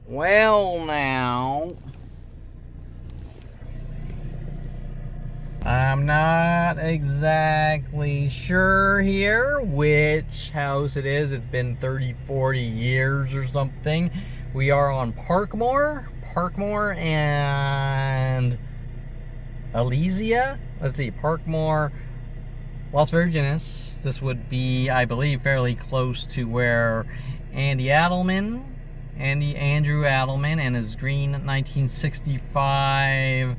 Well, now, I'm not exactly sure here which house it is. It's been 30, 40 years or something. We are on Parkmore and Elysia. Let's see, Parkmore, Las Virgenes. This would be, I believe, fairly close to where Andrew Adelman and his green 1965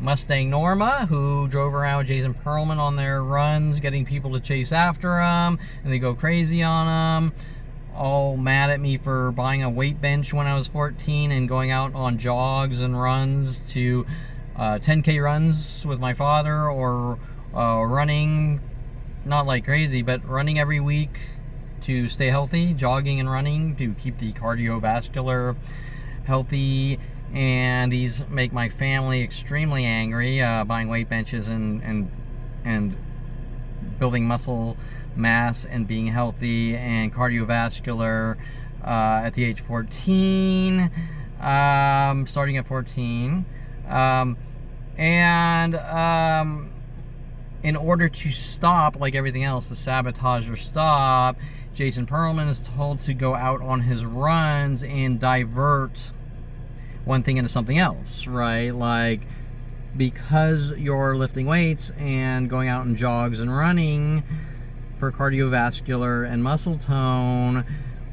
Mustang Norma, who drove around with Jason Perlman on their runs, getting people to chase after them, and they go crazy on them. All mad at me for buying a weight bench when I was 14 and going out on jogs and runs to 10K runs with my father, or running, not like crazy, but running every week to stay healthy, jogging and running to keep the cardiovascular healthy. And these make my family extremely angry, buying weight benches and building muscle mass and being healthy and cardiovascular at the age 14, starting at 14. In order to stop, like everything else, the sabotage or stop, Jason Perlman is told to go out on his runs and divert one thing into something else, right? Like, because you're lifting weights and going out in jogs and running for cardiovascular and muscle tone,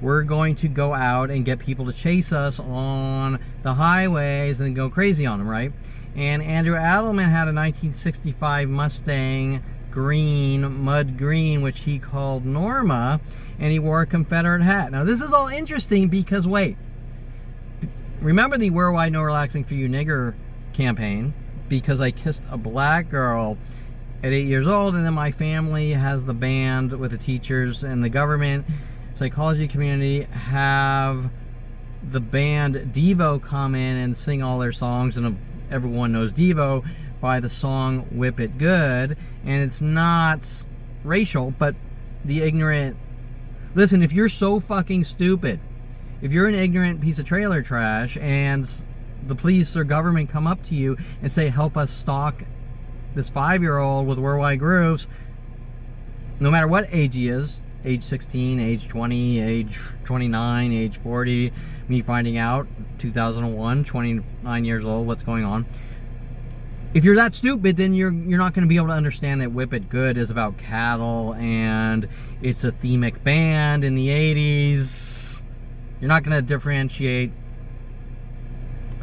we're going to go out and get people to chase us on the highways and go crazy on them, right? And Andrew Adelman had a 1965 Mustang green, mud green, which he called Norma, and he wore a Confederate hat. Now, this is all interesting because, wait, remember the Worldwide No Relaxing for You Nigger campaign? Because I kissed a black girl at 8 years old, and then my family has the band with the teachers and the government psychology community have the band Devo come in and sing all their songs, and everyone knows Devo by the song Whip It Good. And it's not racial, but the ignorant... Listen, if you're so fucking stupid, if you're an ignorant piece of trailer trash and the police or government come up to you and say, help us stalk this 5-year-old with worldwide groups, no matter what age he is, age 16, age 20, age 29, age 40, me finding out, 2001, 29 years old, what's going on. If you're that stupid, then you're not going to be able to understand that Whip It Good is about cattle and it's a themic band in the 80s. You're not going to differentiate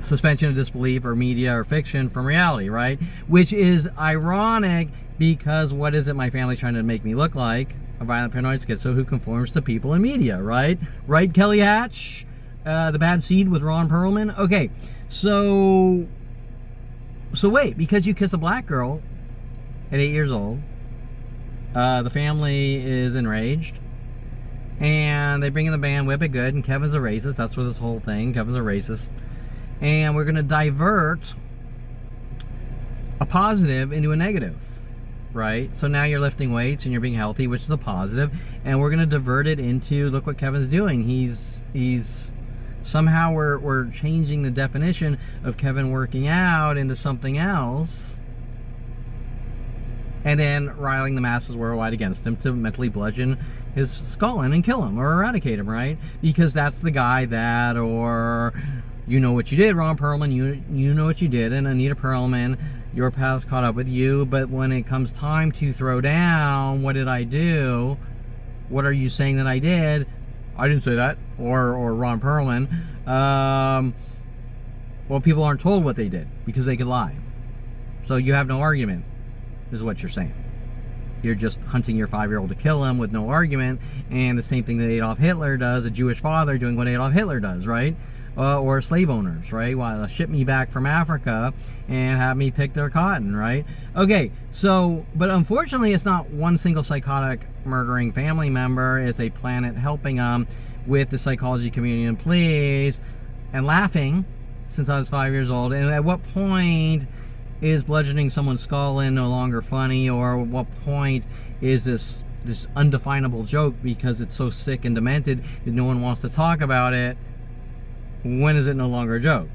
suspension of disbelief or media or fiction from reality, right? Which is ironic because what is it my family's trying to make me look like? A violent paranoid schizo who conforms to people in media, right? Right, Kelly Hatch? The Bad Seed with Ron Perlman? Okay, so wait, because you kiss a black girl at 8 years old, the family is enraged, and they bring in the band Whip It Good, and Kevin's a racist. That's what this whole thing, Kevin's a racist. And we're going to divert a positive into a negative, right? So now you're lifting weights and you're being healthy, which is a positive, and we're going to divert it into, look what Kevin's doing. He's somehow we're changing the definition of Kevin working out into something else, and then riling the masses worldwide against him to mentally bludgeon his skull in and kill him or eradicate him, right? Because that's the guy that, or you know what you did, Ron Perlman, you know what you did, and Anita Perlman, your past caught up with you, but when it comes time to throw down, what did I do? What are you saying that I did? I didn't say that. Or Ron Perlman. Well, people aren't told what they did because they could lie. So you have no argument, is what you're saying. You're just hunting your 5-year-old to kill him with no argument, and the same thing that Adolf Hitler does, a Jewish father doing what Adolf Hitler does, right? Or slave owners, right? Well, ship me back from Africa and have me pick their cotton, right? Okay, so, but unfortunately, it's not one single psychotic murdering family member. It's a planet helping them with the psychology community and police and laughing since I was 5 years old. And at what point is bludgeoning someone's skull in no longer funny, or at what point is this undefinable joke because it's so sick and demented that no one wants to talk about it? when is it no longer a joke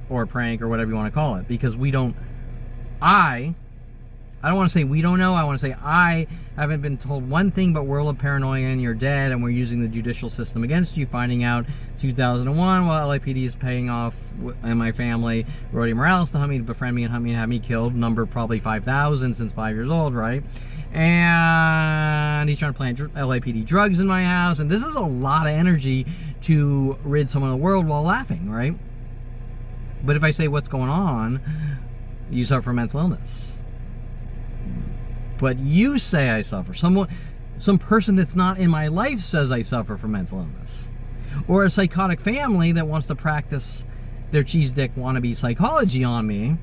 or a prank or whatever you want to call it? Because I don't want to say we don't know. I want to say I haven't been told one thing but world of paranoia and you're dead and we're using the judicial system against you. Finding out 2001 while LAPD is paying off and my family, Roddy Morales, to hunt me, to befriend me and hunt me and have me killed. Number probably 5,000 since 5 years old, right? And he's trying to plant LAPD drugs in my house. And this is a lot of energy to rid someone of the world while laughing, right? But if I say what's going on, you suffer from mental illness. But you say I suffer. Some person that's not in my life says I suffer from mental illness. Or a psychotic family that wants to practice their cheese dick wannabe psychology on me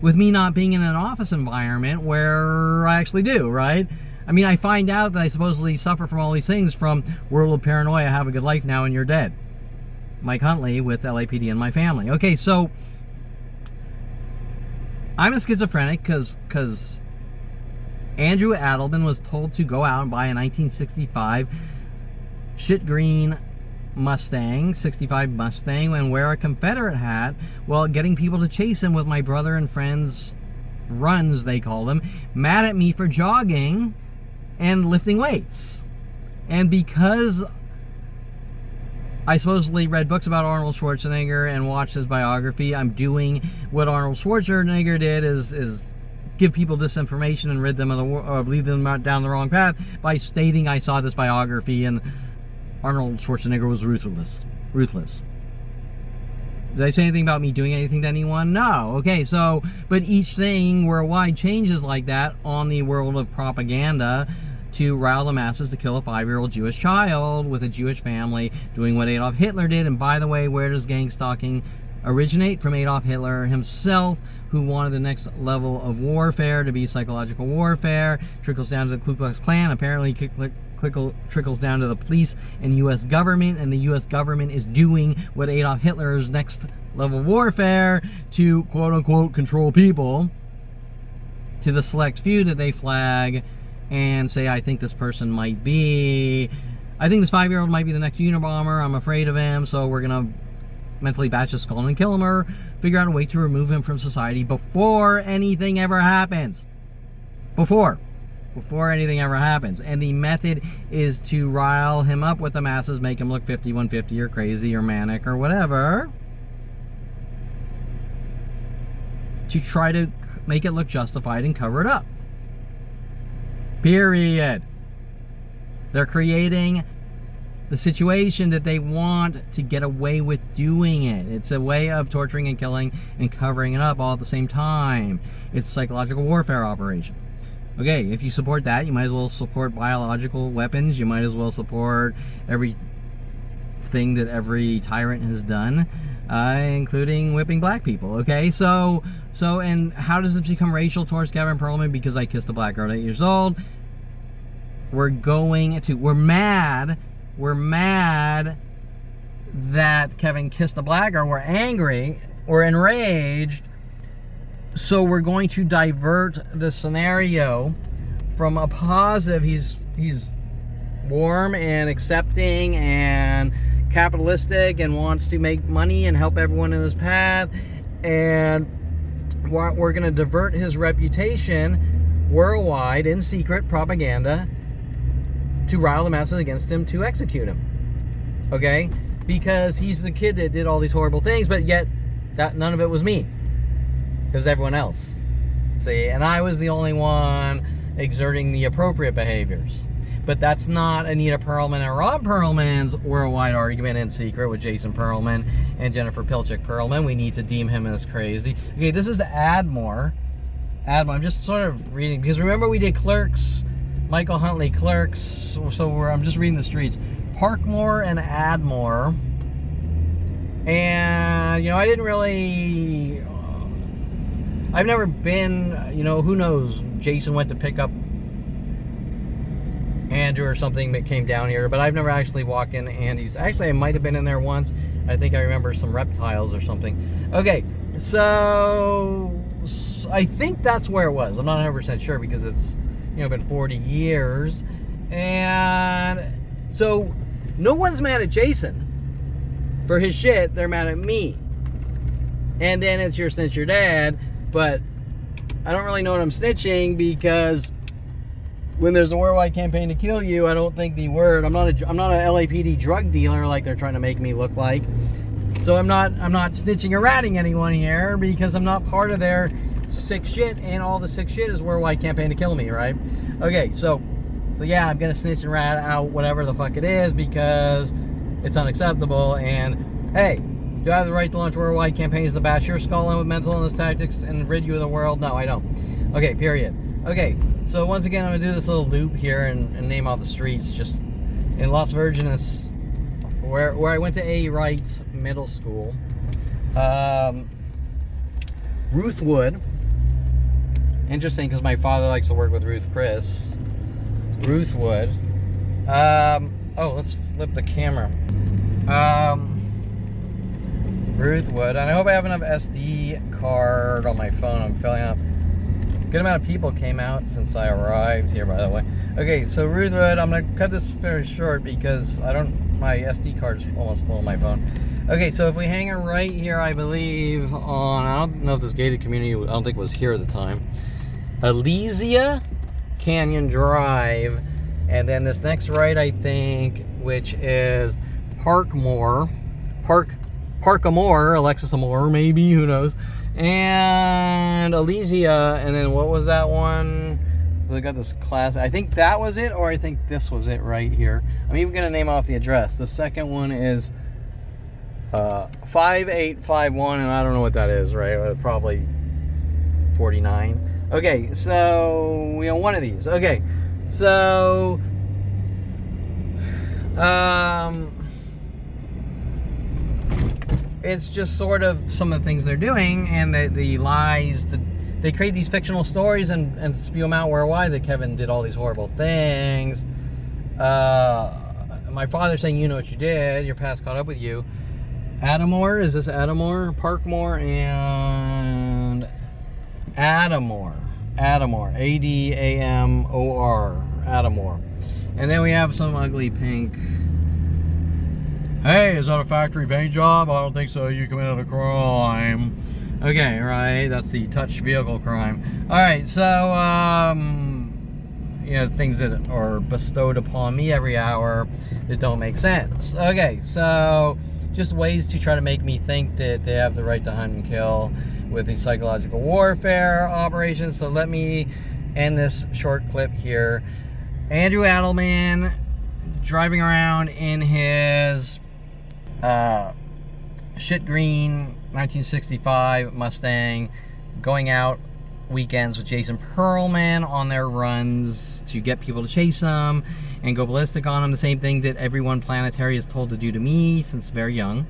with me not being in an office environment where I actually do, right? I mean, I find out that I supposedly suffer from all these things from World of Paranoia, Have a Good Life Now, and You're Dead. Mike Huntley with LAPD and my family. Okay, so I'm a schizophrenic because Andrew Adelman was told to go out and buy a 1965 shit green Mustang, 65 Mustang, and wear a Confederate hat while getting people to chase him with my brother and friends' runs, they call them, mad at me for jogging and lifting weights. And because I supposedly read books about Arnold Schwarzenegger and watched his biography, I'm doing what Arnold Schwarzenegger did, is give people disinformation and rid them of lead them down the wrong path by stating I saw this biography and Arnold Schwarzenegger was ruthless. Did I say anything about me doing anything to anyone? No. Okay, so, but each thing worldwide changes like that on the world of propaganda to rile the masses to kill a 5-year-old Jewish child with a Jewish family, doing what Adolf Hitler did. And by the way, where does gang stalking originate? From Adolf Hitler himself, who wanted the next level of warfare to be psychological warfare. Trickles down to the Ku Klux Klan, apparently trickles down to the police and U.S. government, and the U.S. government is doing what Adolf Hitler's next level of warfare to quote-unquote control people to the select few that they flag and say, I think this person might be, I think this 5-year-old might be the next Unabomber, I'm afraid of him, so we're going to mentally bash his skull and kill him or figure out a way to remove him from society before anything ever happens. Before anything ever happens. And the method is to rile him up with the masses, make him look 5150 or crazy or manic or whatever, to try to make it look justified and cover it up. Period. They're creating the situation that they want to get away with doing it. It's a way of torturing and killing and covering it up all at the same time. It's a psychological warfare operation. Okay, if you support that, you might as well support biological weapons. You might as well support everything that every tyrant has done, including whipping black people. Okay, so, and how does this become racial towards Kevin Perlman? Because I kissed a black girl at 8 years old. We're mad that Kevin kissed a black girl. We're angry. We're enraged. So we're going to divert the scenario from a positive, he's warm and accepting and capitalistic and wants to make money and help everyone in his path, and we're going to divert his reputation worldwide in secret propaganda to rile the masses against him to execute him. Okay? Because he's the kid that did all these horrible things, but yet none of it was me. It was everyone else. See, and I was the only one exerting the appropriate behaviors. But that's not Anita Perlman and Rob Perlman's worldwide argument in secret with Jason Perlman and Jennifer Pilchick Perlman. We need to deem him as crazy. Okay, this is Admore. I'm just sort of reading, because remember we did Clerks, Michael Huntley Clerks, so I'm just reading the streets. Parkmore and Admore. And, I didn't really... I've never been, who knows, Jason went to pick up Andrew or something that came down here, but I've never actually walked in Andy's. Actually, I might have been in there once. I think I remember some reptiles or something. Okay, so I think that's where it was. I'm not 100% sure because it's, been 40 years. And so no one's mad at Jason. for his shit, they're mad at me. And then it's your snitch your dad, but I don't really know what I'm snitching, because when there's a worldwide campaign to kill you, I don't think the word, I'm not a LAPD drug dealer like they're trying to make me look like. So I'm not snitching or ratting anyone here, because I'm not part of their sick shit, and all the sick shit is worldwide campaign to kill me, right? Okay, so yeah, I'm gonna snitch and rat out whatever the fuck it is, because it's unacceptable. And hey, do I have the right to launch worldwide campaigns to bash your skull in with mental illness tactics and rid you of the world? No, I don't. Okay, period. Okay, so once again, I'm gonna do this little loop here and name all the streets. Just in Las Virgenes, where I went to A. Wright Middle School, Ruth Wood. Interesting, because my father likes to work with Ruth Chris. Ruth Wood. Oh, let's flip the camera. Ruth Wood. And I hope I have enough SD card on my phone. I'm filling up. Good amount of people came out since I arrived here, by the way. Okay, so Ruth Wood. I'm gonna cut this very short because my SD card is almost full on my phone. Okay, so if we hang it right here, I believe on, I don't know if this gated community, I don't think it was here at the time, Elysia Canyon Drive, and then this next right, I think, which is Parkamore, Alexis Amore, maybe, who knows, and Elysia, and then what was that one? They got this class, I think that was it, or I think this was it right here. I'm even gonna name off the address. The second one is 5851, and I don't know what that is, right? Probably 49. Okay, so we own one of these. Okay, so it's just sort of some of the things they're doing, and the lies that they create, these fictional stories and spew them out worldwide, that Kevin did all these horrible things. My father saying, you know what you did, your past caught up with you. Adamore, is this Adamore? Parkmore and Adamore, A-D-A-M-O-R, Adamore. And then we have some ugly pink. Hey, is that a factory paint job? I don't think so. You committed a crime. Okay, right. That's the touch vehicle crime. All right, so you know, things that are bestowed upon me every hour that don't make sense. Okay, so just ways to try to make me think that they have the right to hunt and kill with the psychological warfare operations. So let me end this short clip here. Andrew Adelman driving around in his shit green 1965 Mustang, going out weekends with Jason Perlman on their runs to get people to chase them and go ballistic on them. The same thing that everyone planetary is told to do to me since very young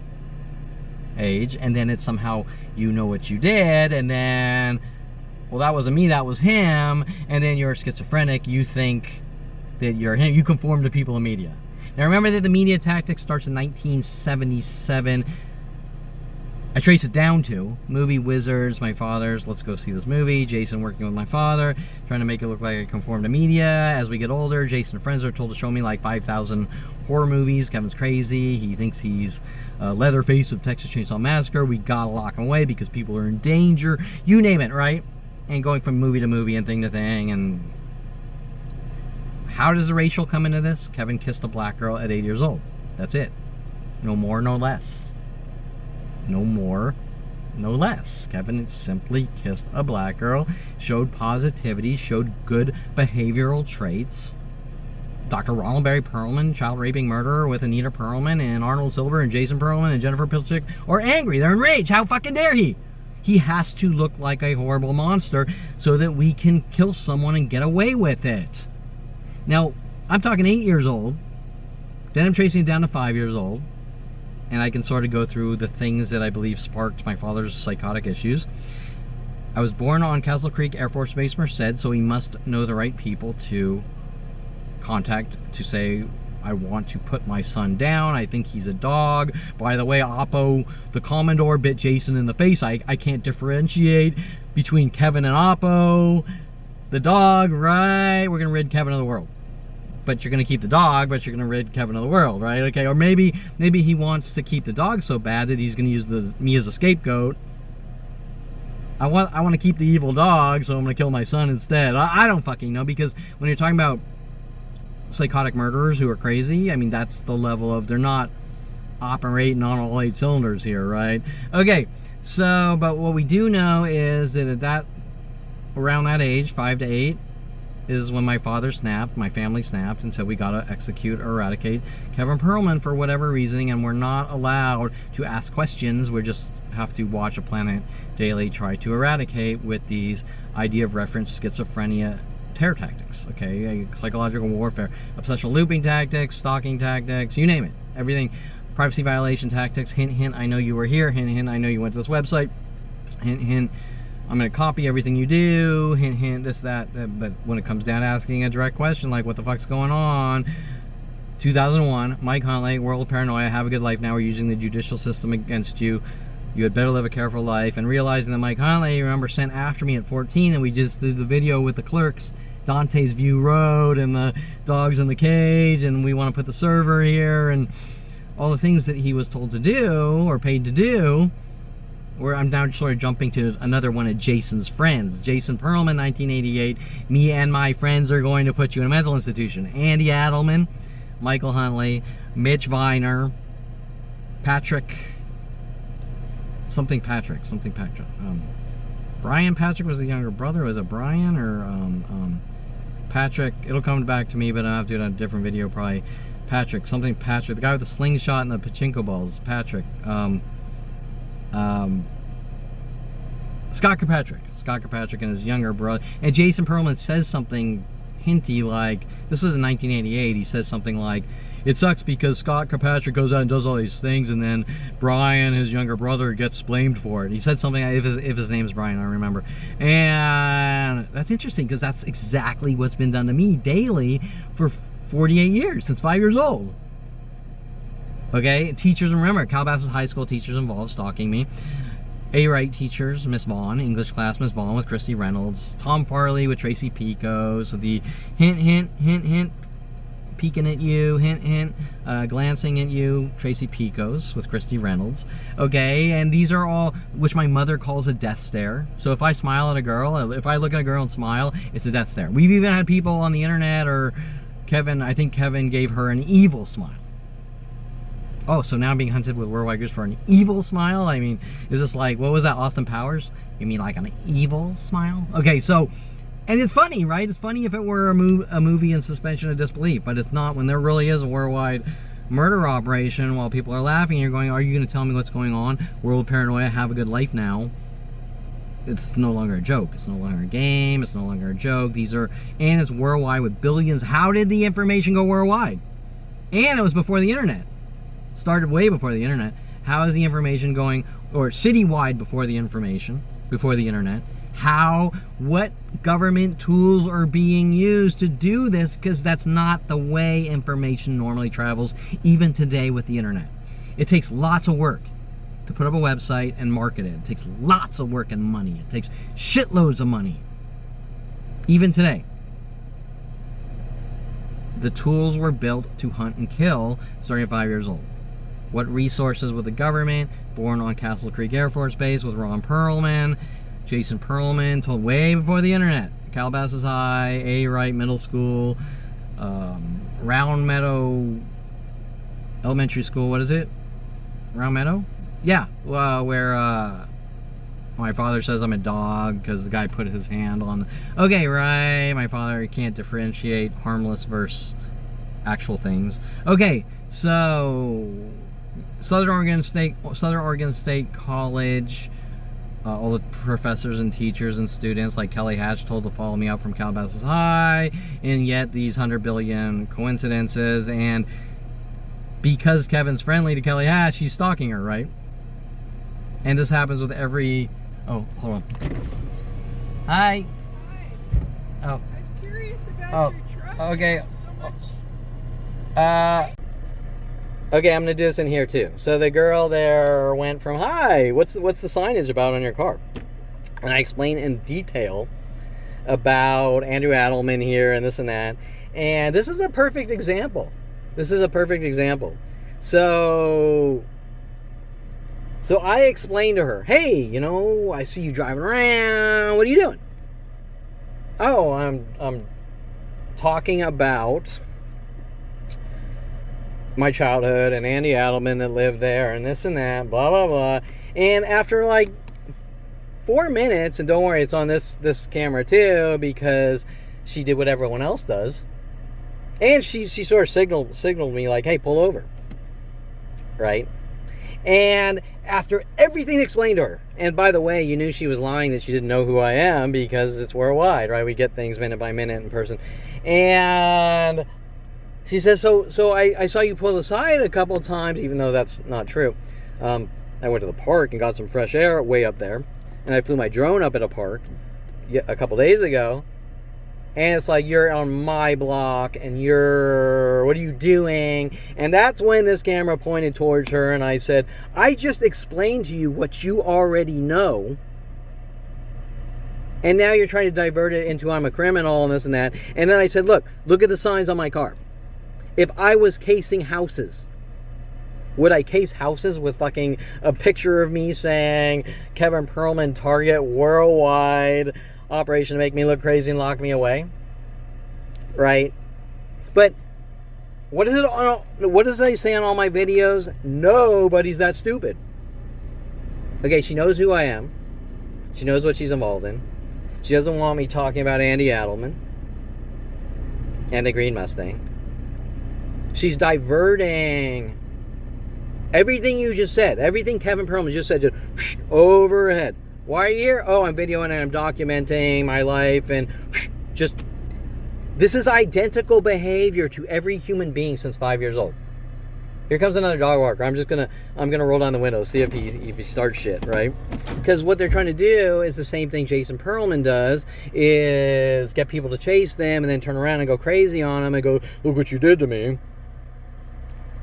age. And then it's somehow, you know what you did, and then, well, that wasn't me, that was him. And then you're schizophrenic, you think that you're him, you conform to people in media. Now remember that the media tactic starts in 1977. I trace it down to movie wizards, my father's, let's go see this movie, Jason working with my father, trying to make it look like I conform to media. As we get older, Jason and friends are told to show me like 5,000 horror movies. Kevin's crazy, he thinks he's Leatherface of Texas Chainsaw Massacre. We gotta lock him away because people are in danger, you name it, right? And going from movie to movie and thing to thing. And how does the racial come into this? Kevin kissed a black girl at 8 years old. That's it. No more, no less. No more, no less. Kevin simply kissed a black girl, showed positivity, showed good behavioral traits. Dr. Ronald Barry Perlman, child raping murderer with Anita Perlman and Arnold Silver and Jason Perlman and Jennifer Pilchick, are angry. They're enraged. How fucking dare he? He has to look like a horrible monster so that we can kill someone and get away with it. Now, I'm talking 8 years old. Then I'm tracing it down to 5 years old. And I can sort of go through the things that I believe sparked my father's psychotic issues. I was born on Castle Creek Air Force Base, Merced, so he must know the right people to contact to say, I want to put my son down. I think he's a dog. By the way, Oppo, the Commodore, bit Jason in the face. I can't differentiate between Kevin and Oppo. The dog, right? We're going to rid Kevin of the world. but you're going to keep the dog, but you're going to rid Kevin of the world, right? Okay, or maybe he wants to keep the dog so bad that he's going to use me as a scapegoat. I want to keep the evil dog, so I'm going to kill my son instead. I don't fucking know, because when you're talking about psychotic murderers who are crazy, I mean, that's the level of, they're not operating on all 8 cylinders here, right? Okay, so, but what we do know is that around that age, 5 to 8, is when my father snapped, my family snapped, and said we gotta execute or eradicate Kevin Perlman for whatever reasoning, and we're not allowed to ask questions. We just have to watch a Planet Daily try to eradicate with these idea of reference schizophrenia terror tactics, okay? Psychological warfare, obsessional looping tactics, stalking tactics, you name it, everything. Privacy violation tactics, hint, hint, I know you were here, hint, hint, I know you went to this website, hint, hint, I'm going to copy everything you do, hint, hint, this, that, but when it comes down to asking a direct question like, what the fuck's going on? 2001, Mike Huntley, World Paranoia, Have a Good Life Now, we're using the judicial system against you. You had better live a careful life. And realizing that Mike Huntley, remember, sent after me at 14, and we just did the video with the clerks, Dante's View Road, and the dogs in the cage, and we want to put the server here, and all the things that he was told to do, or paid to do, where I'm now sort of jumping to another one of Jason's friends. Jason Perlman, 1988. Me and my friends are going to put you in a mental institution. Andy Adelman, Michael Huntley, Mitch Viner, Patrick. Brian Patrick was the younger brother. Was it Brian or Patrick? It'll come back to me, but I'll have to do it on a different video probably. Patrick. The guy with the slingshot and the pachinko balls. Patrick. Scott Kirkpatrick and his younger brother. And Jason Perlman says something hinty like, this is in 1988, he says something like, it sucks because Scott Kirkpatrick goes out and does all these things, and then Brian, his younger brother, gets blamed for it. He said something, if his name's Brian, I don't remember. And that's interesting, because that's exactly what's been done to me daily for 48 years, since 5 years old. Okay, teachers, remember, Calabasas High School teachers involved stalking me. A-Wright teachers, Miss Vaughn, English class, Miss Vaughn with Christy Reynolds. Tom Farley with Tracy Pico. So the hint, hint, hint, hint, peeking at you, hint, hint, glancing at you, Tracy Picos with Christy Reynolds. Okay, and these are all, which my mother calls a death stare. So if I smile at a girl, if I look at a girl and smile, it's a death stare. We've even had people on the internet, or I think Kevin gave her an evil smile. Oh, so now I'm being hunted with worldwide groups for an evil smile? I mean, is this like, what was that, Austin Powers? You mean like an evil smile? Okay, so, and it's funny, right? It's funny if it were a movie in suspension of disbelief, but it's not when there really is a worldwide murder operation while people are laughing. You're going, are you going to tell me what's going on? World Paranoia, Have a Good Life Now. It's no longer a joke. It's no longer a game. It's no longer a joke. These are, and it's worldwide with billions. How did the information go worldwide? And it was before the internet. Started way before the internet. How is the information going, or citywide before the information, before the internet? What government tools are being used to do this? Because that's not the way information normally travels, even today with the internet. It takes lots of work to put up a website and market it. It takes lots of work and money. It takes shitloads of money. Even today. The tools were built to hunt and kill starting at 5 years old. What resources with the government? Born on Castle Creek Air Force Base with Ron Perlman. Jason Perlman, told way before the internet. Calabasas High, A-Wright Middle School, Round Meadow Elementary School. What is it? Round Meadow? Yeah, where my father says I'm a dog because the guy put his hand on. Okay, right. My father can't differentiate harmless versus actual things. Okay, so Southern Oregon State College. All the professors and teachers and students like Kelly Hatch told to follow me up from Calabasas High, and yet these 100 billion coincidences. And because Kevin's friendly to Kelly Hatch, he's stalking her, right? And this happens with every... Oh, hold on. Hi. Hi. Oh. I was curious about your truck. Okay. So much. Okay, I'm gonna do this in here too. So the girl there went from, hi, what's the signage about on your car? And I explained in detail about Andrew Adelman here and this and that. And this is a perfect example. So I explained to her, hey, you know, I see you driving around. What are you doing? Oh, I'm talking about my childhood and Andy Adelman that lived there and this and that, blah, blah, blah. And after like 4 minutes, and don't worry, it's on this camera too, because she did what everyone else does. And she sort of signaled me like, hey, pull over. Right? And after everything explained to her, and by the way, you knew she was lying that she didn't know who I am, because it's worldwide, right? We get things minute by minute in person. And she says, so I saw you pull aside a couple of times, even though that's not true. I went to the park and got some fresh air way up there, and I flew my drone up at a park a couple days ago, and it's like, you're on my block, and what are you doing? And that's when this camera pointed towards her, and I said, I just explained to you what you already know, and now you're trying to divert it into I'm a criminal and this and that. And then I said, look at the signs on my car. If I was casing houses, would I case houses with fucking a picture of me saying Kevin Perlman target worldwide operation to make me look crazy and lock me away? Right? But what does I say on all my videos? Nobody's that stupid. Okay, she knows who I am. She knows what she's involved in. She doesn't want me talking about Andy Adelman and the green Mustang. She's diverting everything you just said, everything Kevin Perlman just said, just over her head. Why are you here? Oh, I'm videoing and I'm documenting my life, and just, this is identical behavior to every human being since 5 years old. Here comes another dog walker. I'm gonna roll down the window, see if he starts shit, right? Because what they're trying to do is the same thing Jason Perlman does, is get people to chase them and then turn around and go crazy on them and go, look what you did to me,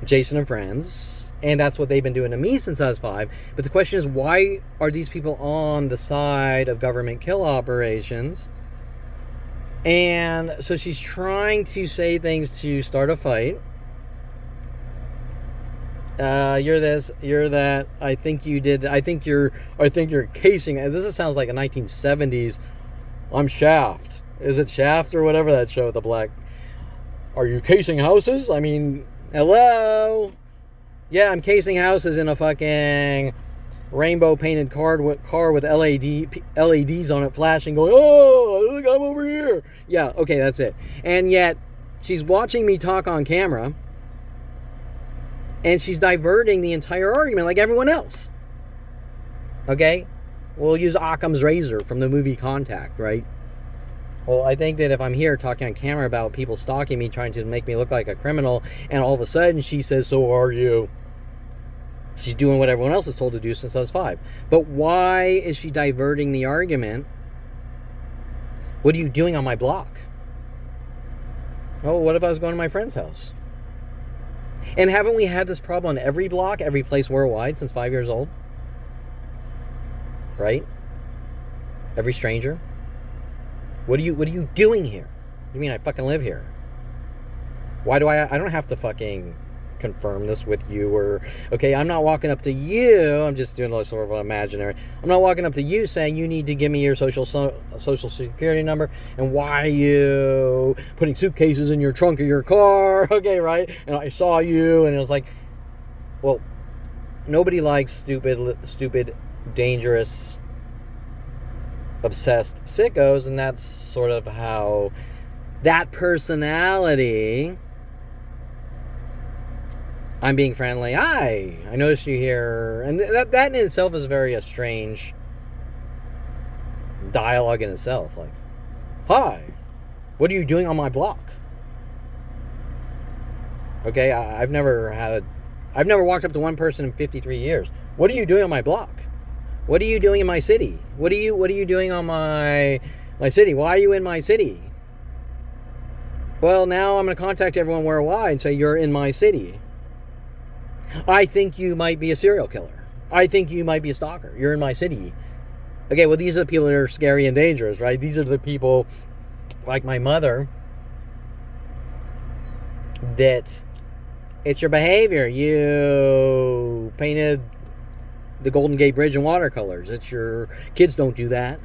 Jason and friends. And that's what they've been doing to me since I was 5. But the question is, why are these people on the side of government kill operations? And so she's trying to say things to start a fight. You're this, you're that. I think you did. I think you're casing. This sounds like a 1970s. I'm Shaft. Is it Shaft or whatever that show with the black? Are you casing houses? I mean, hello. Yeah, I'm casing houses in a fucking rainbow painted car with LEDs on it flashing, going, oh, look, I'm over here. Yeah, okay, that's it. And yet, she's watching me talk on camera, and she's diverting the entire argument like everyone else. Okay? We'll use Occam's razor from the movie Contact, right? Well, I think that if I'm here talking on camera about people stalking me, trying to make me look like a criminal, and all of a sudden she says, so are you? She's doing what everyone else is told to do since I was 5. But why is she diverting the argument? What are you doing on my block? Oh, what if I was going to my friend's house? And haven't we had this problem on every block, every place worldwide since 5 years old? Right? Every stranger? What are you doing here? You mean I fucking live here? Why do I don't have to fucking confirm this with you, or okay, I'm not walking up to you, I'm just doing a sort of an imaginary, I'm not walking up to you saying you need to give me your social security number, and why are you putting suitcases in your trunk of your car, okay, right? And I saw you, and it was like, well, nobody likes stupid, dangerous, obsessed sickos, and that's sort of how that personality. I'm being friendly. Hi, I noticed you here. And that in itself is very a strange dialogue in itself. Like, hi, what are you doing on my block? Okay, I've never walked up to one person in 53 years. What are you doing on my block? What are you doing in my city? What are you doing on my city? Why are you in my city? Well, now I'm going to contact everyone worldwide and say you're in my city. I think you might be a serial killer. I think you might be a stalker. You're in my city. Okay, well, these are the people that are scary and dangerous, right? These are the people like my mother that it's your behavior. You painted the Golden Gate Bridge in watercolors. It's your kids don't do that.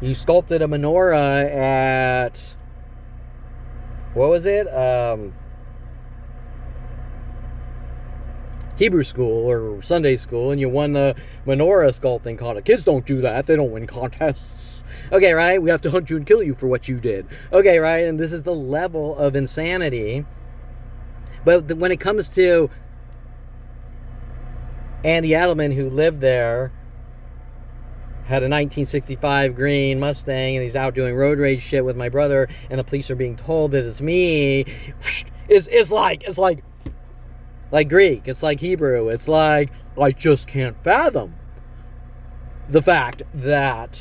You sculpted a menorah at, what was it? Hebrew school or Sunday school, and you won the menorah sculpting contest. Kids don't do that. They don't win contests. Okay, right? We have to hunt you and kill you for what you did. Okay, right? And this is the level of insanity. But when it comes to Andy Adelman, who lived there, had a 1965 green Mustang, and he's out doing road rage shit with my brother, and the police are being told that it's me, it's like Greek, it's like Hebrew, it's like, I just can't fathom the fact that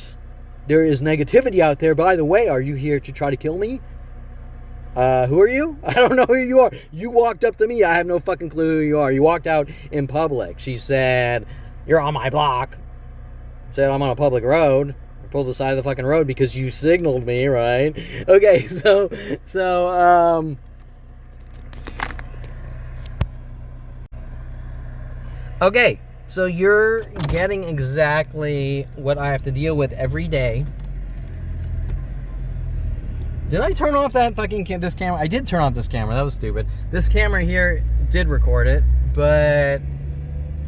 there is negativity out there. By the way, are you here to try to kill me? Who are you? I don't know who you are. You walked up to me. I have no fucking clue who you are. You walked out in public. She said, you're on my block. Said, I'm on a public road. I pulled the side of the fucking road because you signaled me, right? Okay, okay, so you're getting exactly what I have to deal with every day. Did I turn off that fucking this camera? I did turn off this camera. That was stupid. This camera here did record it, but...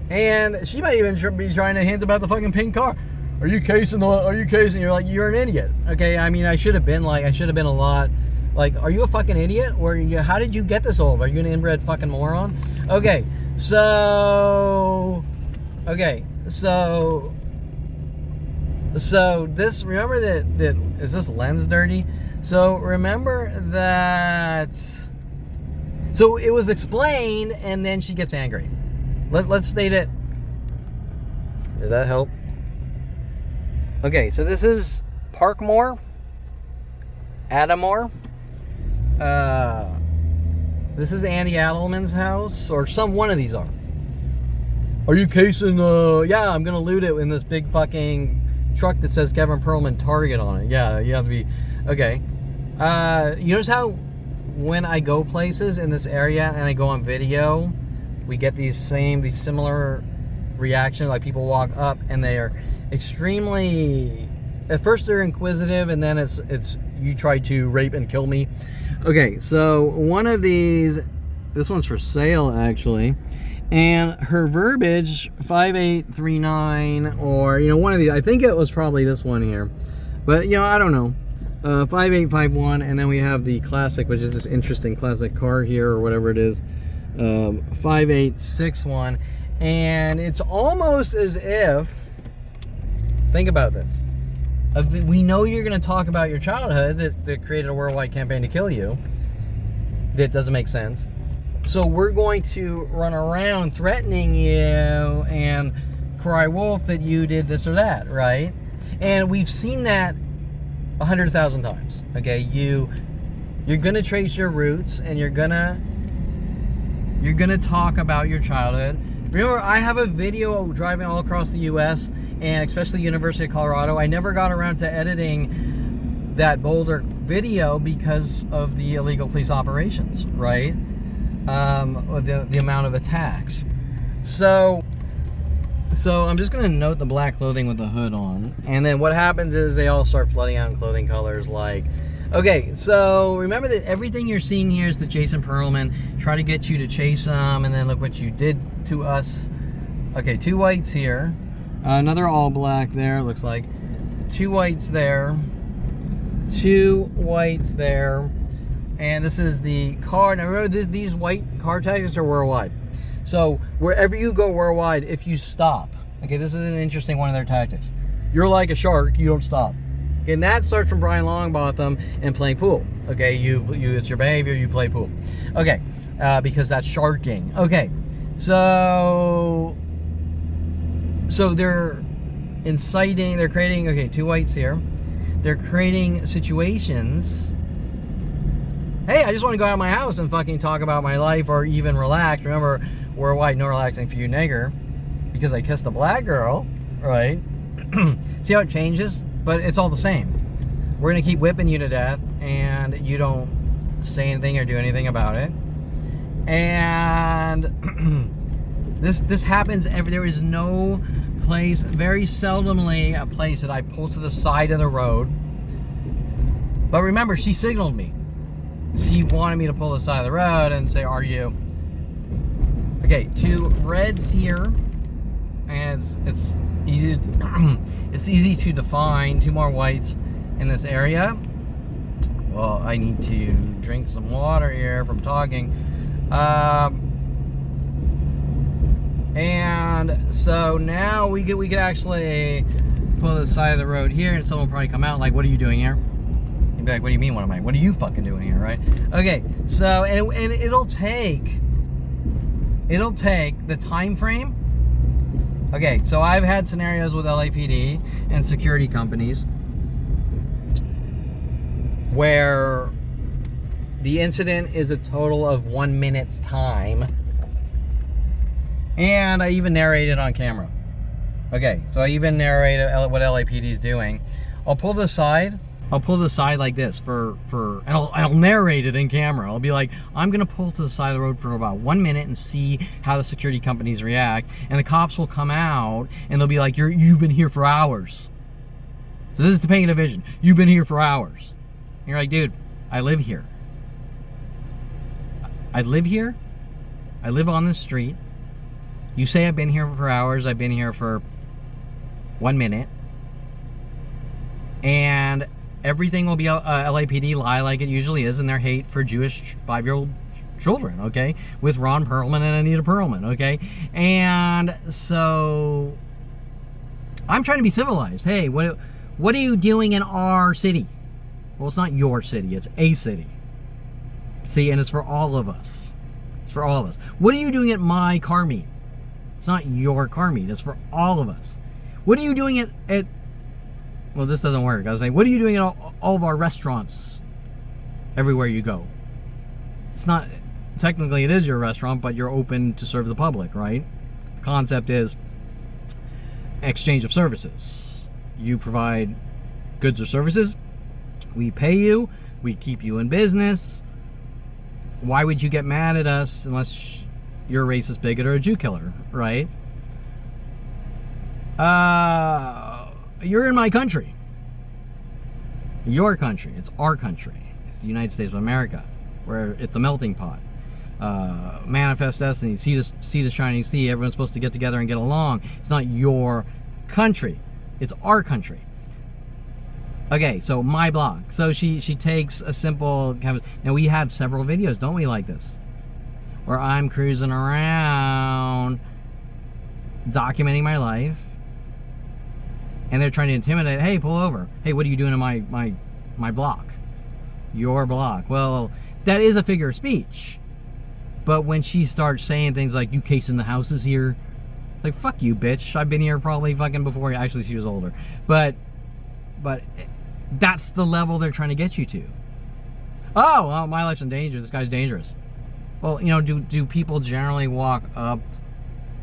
And she might even be trying to hint about the fucking pink car. Are you casing? You're like, you're an idiot. Okay, I mean, I should have been a lot... Like, are you a fucking idiot? Or how did you get this old? Are you an inbred fucking moron? Okay, so this, remember that is this lens dirty? So remember that, so it was explained, and then she gets angry. Let's state it. Does that help? Okay, so this is Parkmore, Adamore. This is Andy Adelman's house, or one of these are. Are you casing? Yeah, I'm gonna loot it in this big fucking truck that says Kevin Perlman Target on it. Yeah, you have to be. Okay. You notice how when I go places in this area and I go on video, we get these similar reactions. Like, people walk up and they are extremely, at first they're inquisitive, and then it's you try to rape and kill me. Okay, so one of these, this one's for sale actually, and her verbiage 5839, or one of these, I think it was probably this one here, but I don't know. 5851, and then we have the classic, which is this interesting classic car here, or whatever it is, 5861, and it's almost as if, think about this, we know you're going to talk about your childhood that created a worldwide campaign to kill you. That doesn't make sense. So we're going to run around threatening you and cry wolf that you did this or that, right? And we've seen that 100,000 times. Okay, you're gonna trace your roots, and you're gonna talk about your childhood. Remember, I have a video driving all across the U.S. and especially University of Colorado. I never got around to editing that Boulder video because of the illegal police operations, right? The amount of attacks. So I'm just going to note the black clothing with the hood on. And then what happens is they all start flooding out in clothing colors like... Okay, so remember that everything you're seeing here is the Jason Perlman. Try to get you to chase them, and then look what you did to us. Okay, 2 whites here. Another all black there, it looks like. 2 whites there. 2 whites there. And this is the car. Now remember, these white car tags are worldwide. So wherever you go worldwide, if you stop, okay, this is an interesting one of their tactics. You're like a shark, you don't stop. Okay, and that starts from Brian Longbottom and playing pool. Okay, it's your behavior, you play pool. Okay, because that's sharking. Okay, so they're inciting, they're creating, okay, 2 whites here. They're creating situations. Hey, I just want to go out of my house and fucking talk about my life, or even relax. Remember, worldwide, no relaxing for you, nigger, because I kissed a black girl, right? See how it changes? But it's all the same. We're gonna keep whipping you to death, and you don't say anything or do anything about it. And this happens there is no place, very seldomly a place that I pull to the side of the road. But remember, she signaled me. She wanted me to pull the side of the road and say, are you? Okay, 2 reds here. And it's easy it's easy to define. 2 more whites in this area. Well, I need to drink some water here from talking. And so now we could actually pull the side of the road here, and someone will probably come out like, what are you doing here? You'd be like, what do you mean, what are you fucking doing here, right? Okay, so and it'll take the time frame. Okay, so I've had scenarios with LAPD and security companies where the incident is a total of 1 minute's time, and I even narrated on camera. Okay, so I even narrated what LAPD is doing. I'll pull the side like this and I'll narrate it in camera. I'll be like, I'm gonna pull to the side of the road for about 1 minute and see how the security companies react, and the cops will come out and they'll be like, you've been here for hours. So this is depicting a vision. You've been here for hours. And you're like, dude, I live here. I live here. I live on this street. You say I've been here for hours. I've been here for 1 minute. And everything will be LAPD lie like it usually is in their hate for Jewish 5-year-old children, okay? With Ron Perlman and Anita Perlman, okay? And so I'm trying to be civilized. Hey, what are you doing in our city? Well, it's not your city. It's a city. See, and it's for all of us. It's for all of us. What are you doing at my car meet? It's not your car meet. It's for all of us. What are you doing at well, this doesn't work. I was saying, what are you doing at all of our restaurants everywhere you go? It's not, technically it is your restaurant, but you're open to serve the public, right? The concept is exchange of services. You provide goods or services. We pay you. We keep you in business. Why would you get mad at us unless you're a racist bigot or a Jew killer, right? You're in my country. Your country. It's our country. It's the United States of America, where it's a melting pot. Manifest destiny. See the shining sea. Everyone's supposed to get together and get along. It's not your country. It's our country. Okay, so my block. So she takes a simple canvas. Now we have several videos, don't we, like this? Where I'm cruising around, documenting my life. And they're trying to intimidate. Hey, pull over. Hey, what are you doing in my block? Your block. Well, that is a figure of speech. But when she starts saying things like, you casing the houses here, it's like, fuck you, bitch. I've been here probably fucking before you. Actually, she was older. But that's the level they're trying to get you to. Oh, well, my life's in danger. This guy's dangerous. Well, you know, do people generally walk up?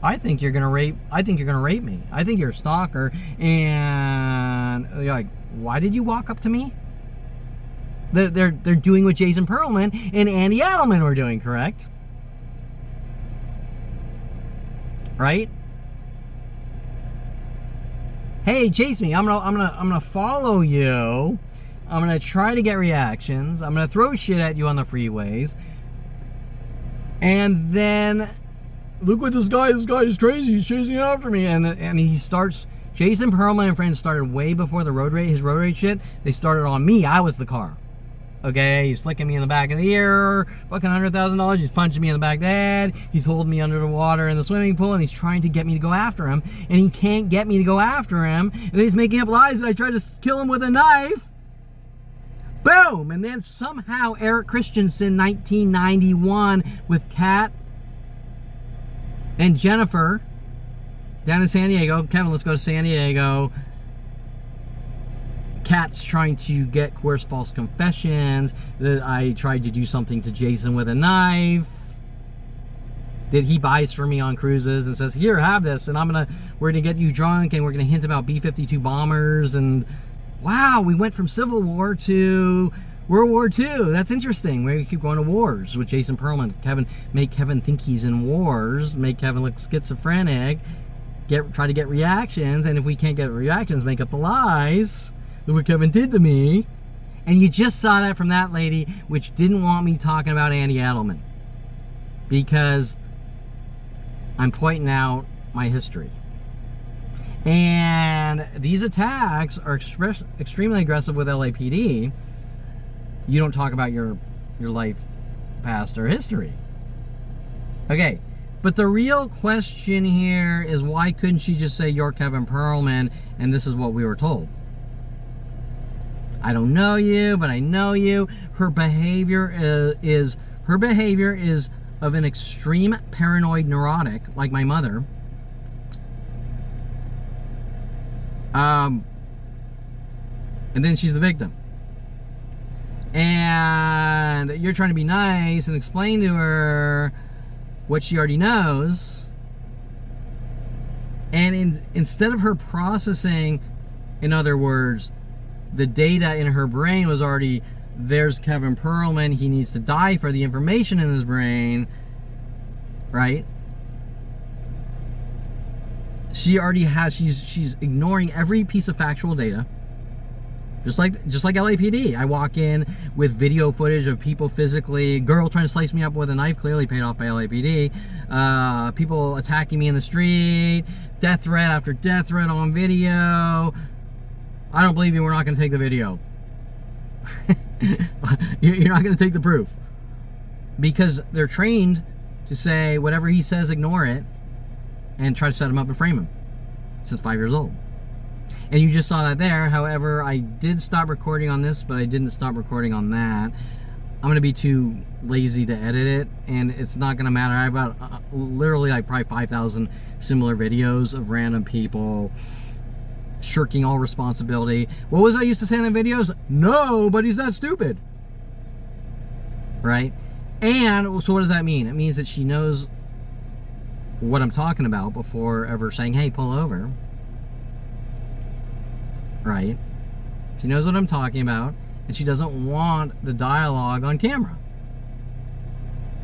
I think you're gonna rape me. I think you're a stalker. And you're like, why did you walk up to me? They're doing what Jason Perlman and Andy Adelman were doing, correct? Right? Hey, chase me. I'm gonna follow you. I'm gonna try to get reactions. I'm gonna throw shit at you on the freeways. And then look what this guy is crazy. He's chasing after me. And he starts, Jason Perlman and friends started way before the his road rage shit. They started on me. I was the car. Okay, he's flicking me in the back of the ear, fucking $100,000. He's punching me in the back of the head. He's holding me under the water in the swimming pool, and he's trying to get me to go after him. And he can't get me to go after him. And he's making up lies that I tried to kill him with a knife. Boom! And then somehow Eric Christensen, 1991, with Kat and Jennifer down in San Diego. Kevin, let's go to San Diego. Kat's trying to get coerced false confessions that I tried to do something to Jason with a knife, that he buys for me on cruises and says, here, have this, and we're gonna get you drunk, and we're gonna hint about B-52 bombers. And wow, we went from Civil War to World War II. That's interesting. We keep going to wars with Jason Perlman. Make Kevin think he's in wars. Make Kevin look schizophrenic. Try to get reactions. And if we can't get reactions, make up the lies. Look what Kevin did to me. And you just saw that from that lady, which didn't want me talking about Andy Adelman. Because I'm pointing out my history. And these attacks are extremely aggressive with LAPD. You don't talk about your life, past, or history. Okay, but the real question here is, why couldn't she just say, you're Kevin Perlman, and this is what we were told? I don't know you, but I know you. Her behavior is of an extreme paranoid neurotic, like my mother. And then she's the victim. And you're trying to be nice and explain to her what she already knows. And instead of her processing, in other words, the data in her brain was already, there's Kevin Perlman, he needs to die for the information in his brain, right? She already has, she's ignoring every piece of factual data. Just like LAPD. I walk in with video footage of people physically, girl trying to slice me up with a knife, clearly paid off by LAPD. People attacking me in the street, death threat after death threat on video. I don't believe you, we're not going to take the video. You're not going to take the proof. Because they're trained to say, whatever he says, ignore it, and try to set him up and frame him. Since 5 years old. And you just saw that there. However, I did stop recording on this, but I didn't stop recording on that. I'm going to be too lazy to edit it, and it's not going to matter. I have about literally like probably 5,000 similar videos of random people shirking all responsibility. What was I used to say in the videos? Nobody's that stupid. Right? And so what does that mean? It means that she knows what I'm talking about before ever saying, hey, pull over. Right? She knows what I'm talking about, and she doesn't want the dialogue on camera.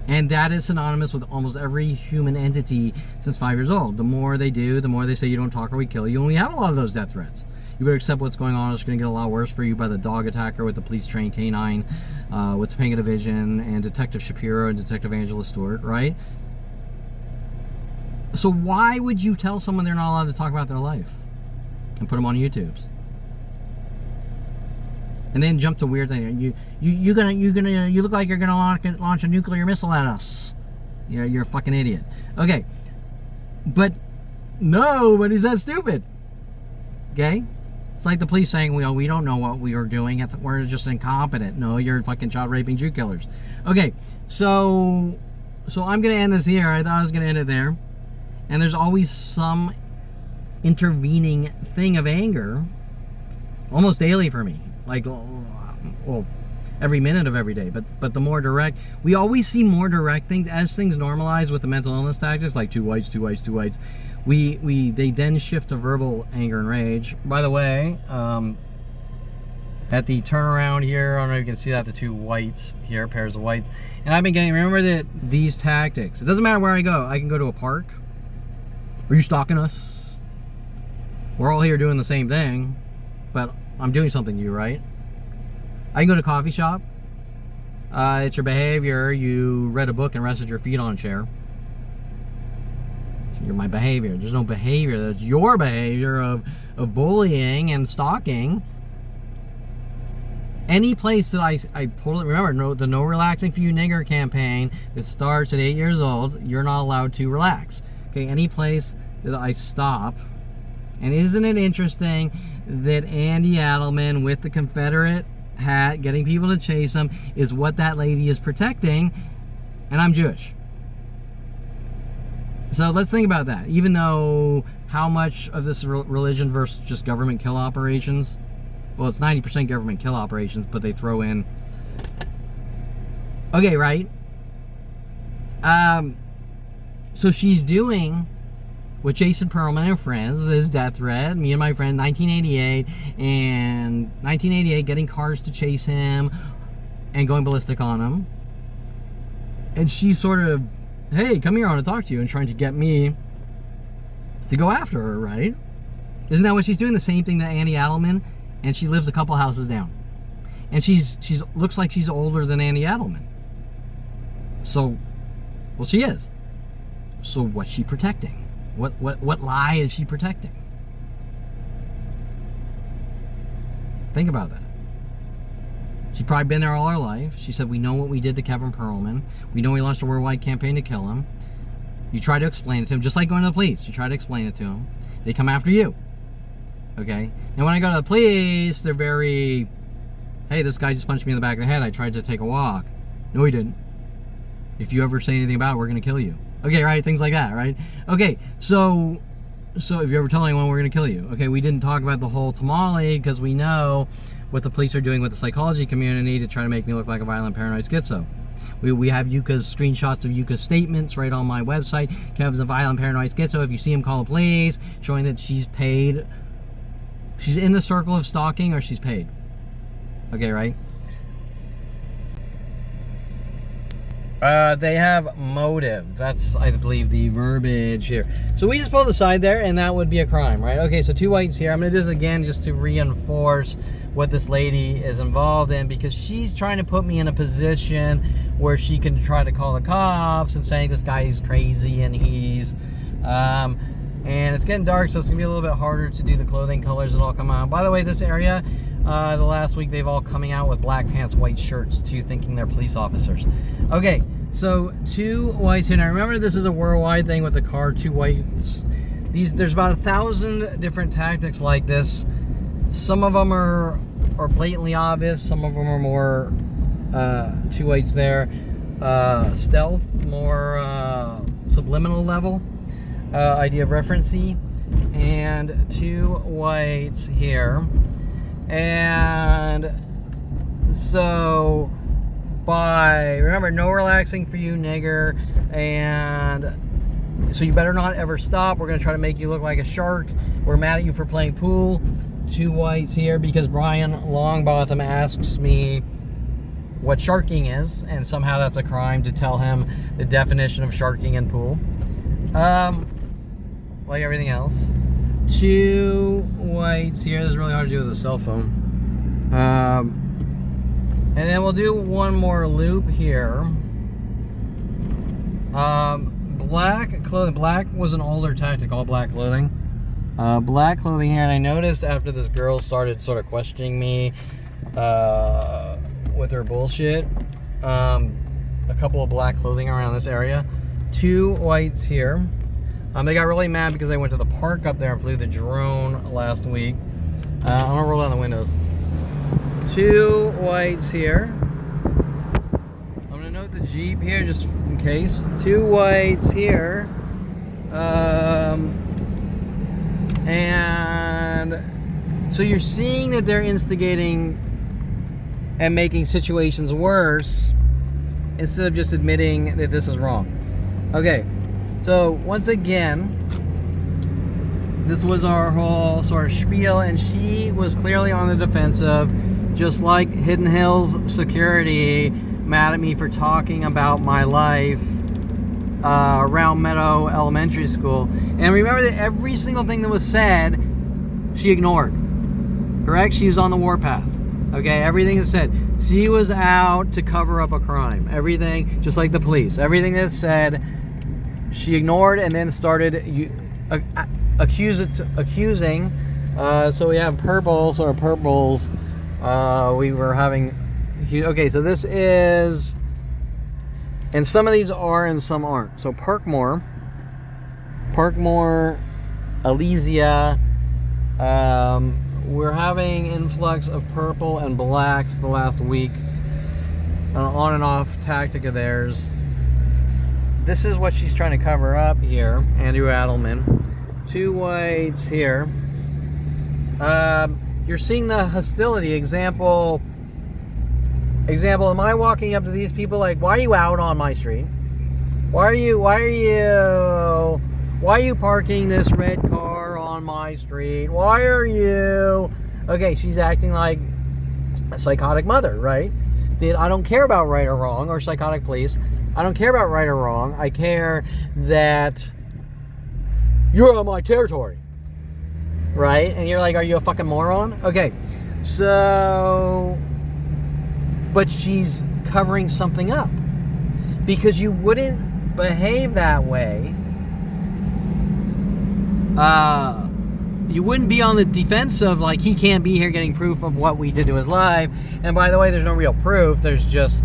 And that is synonymous with almost every human entity since 5 years old. The more they do, the more they say, you don't talk or we kill you. And we have a lot of those death threats. You better accept what's going on. It's going to get a lot worse for you by the dog attacker with the police trained canine, with Topanga Division, and Detective Shapiro and Detective Angela Stewart, right? So why would you tell someone they're not allowed to talk about their life and put them on YouTube's? And then jump to weird thing. You look like you're gonna launch a nuclear missile at us. You're a fucking idiot. Okay, but nobody's that stupid. Okay, it's like the police saying we don't know what we are doing. We're just incompetent. No, you're fucking child raping Jew killers. Okay, so I'm gonna end this here. I thought I was gonna end it there. And there's always some intervening thing of anger, almost daily for me. Like, well, every minute of every day, but the more direct, we always see more direct things as things normalize with the mental illness tactics, like two whites. They then shift to verbal anger and rage. By the way, at the turnaround here, I don't know if you can see that, the two whites here, pairs of whites, and I've been getting, remember that these tactics, it doesn't matter where I go. I can go to a park. Are you stalking us? We're all here doing the same thing, but I'm doing something to you, right? I can go to a coffee shop. It's your behavior. You read a book and rested your feet on a chair. You're my behavior. There's no behavior. That's your behavior of bullying and stalking. Any place that I pull it, remember, the No Relaxing for You Nigger campaign that starts at 8 years old, you're not allowed to relax. Okay, any place that I stop. And isn't it interesting that Andy Adelman with the Confederate hat, getting people to chase him, is what that lady is protecting, and I'm Jewish. So let's think about that. Even though how much of this religion versus just government kill operations? Well, it's 90% government kill operations, but they throw in... Okay, right? So she's doing with Jason Perlman and friends, his death threat, me and my friend, 1988, and 1988, getting cars to chase him, and going ballistic on him. And she's sort of, hey, come here, I want to talk to you, and trying to get me to go after her, right? Isn't that what she's doing? The same thing that Annie Adelman, and she lives a couple houses down. And she's looks like she's older than Annie Adelman. So, well, she is. So what's she protecting? What lie is she protecting? Think about that. She's probably been there all her life. She said, we know what we did to Kevin Perlman. We know we launched a worldwide campaign to kill him. You try to explain it to him, just like going to the police. You try to explain it to him. They come after you. Okay? And when I go to the police, they're very, hey, this guy just punched me in the back of the head. I tried to take a walk. No, he didn't. If you ever say anything about it, we're going to kill you. Okay, right? Things like that, right? Okay, so if you ever tell anyone, we're going to kill you. Okay, we didn't talk about the whole tamale because we know what the police are doing with the psychology community to try to make me look like a violent paranoid schizo. We have Yuka's screenshots of Yuka's statements right on my website. Kevin's a violent paranoid schizo. If you see him, call the police, showing that she's paid. She's in the circle of stalking or she's paid. Okay, right? They have motive. That's, I believe, the verbiage here. So we just pull the side there, and that would be a crime, right? Okay, so 2 whites here. I'm going to do this again just to reinforce what this lady is involved in, because she's trying to put me in a position where she can try to call the cops and saying this guy is crazy and he's... and it's getting dark, so it's going to be a little bit harder to do the clothing colors that all come out. By the way, this area, the last week, they've all coming out with black pants, white shirts, too, thinking they're police officers. Okay, so 2 whites here. Now, remember, this is a worldwide thing with the car, 2 whites. There's about 1,000 different tactics like this. Some of them are blatantly obvious. Some of them are more 2 whites there. Stealth, more subliminal level. Idea of referencey. And 2 whites here. And so remember, no relaxing for you, nigger. And so you better not ever stop. We're going to try to make you look like a shark. We're mad at you for playing pool. 2 whites here because Brian Longbottom asks me what sharking is, and somehow that's a crime to tell him the definition of sharking in pool. Like everything else. 2 whites here. This is really hard to do with a cell phone. And then we'll do one more loop here. Black clothing. Black was an older tactic, all black clothing. Black clothing here, and I noticed after this girl started sort of questioning me with her bullshit, a couple of black clothing around this area. 2 whites here. They got really mad because I went to the park up there and flew the drone last week. I'm gonna roll down the windows. 2 whites here. I'm gonna note the Jeep here just in case. 2 whites here. And so you're seeing that they're instigating and making situations worse instead of just admitting that this is wrong. Okay, so once again, this was our whole sort of spiel, and she was clearly on the defensive, just like Hidden Hills Security, mad at me for talking about my life Round Meadow Elementary School. And remember that every single thing that was said, she ignored. Correct? She was on the warpath. Okay, everything is said. She was out to cover up a crime. Everything, just like the police. Everything that's said, she ignored and then started accusing. So we have purple, sort of purples. We were having... Okay, so this is... And some of these are and some aren't. So Parkmore, Elysia, we're having influx of purple and blacks the last week. An on and off tactic of theirs. This is what she's trying to cover up here, Andrew Adelman. 2 whites here. You're seeing the hostility. Example, am I walking up to these people like, why are you out on my street? Why are you parking this red car on my street? Why are you... Okay, she's acting like a psychotic mother, right? that I don't care about right or wrong, or psychotic police. I don't care about right or wrong. I care that you're on my territory. Right? And you're like, are you a fucking moron? Okay. So, but she's covering something up. Because you wouldn't behave that way. You wouldn't be on the defensive, like he can't be here getting proof of what we did to his life. And by the way, there's no real proof. There's just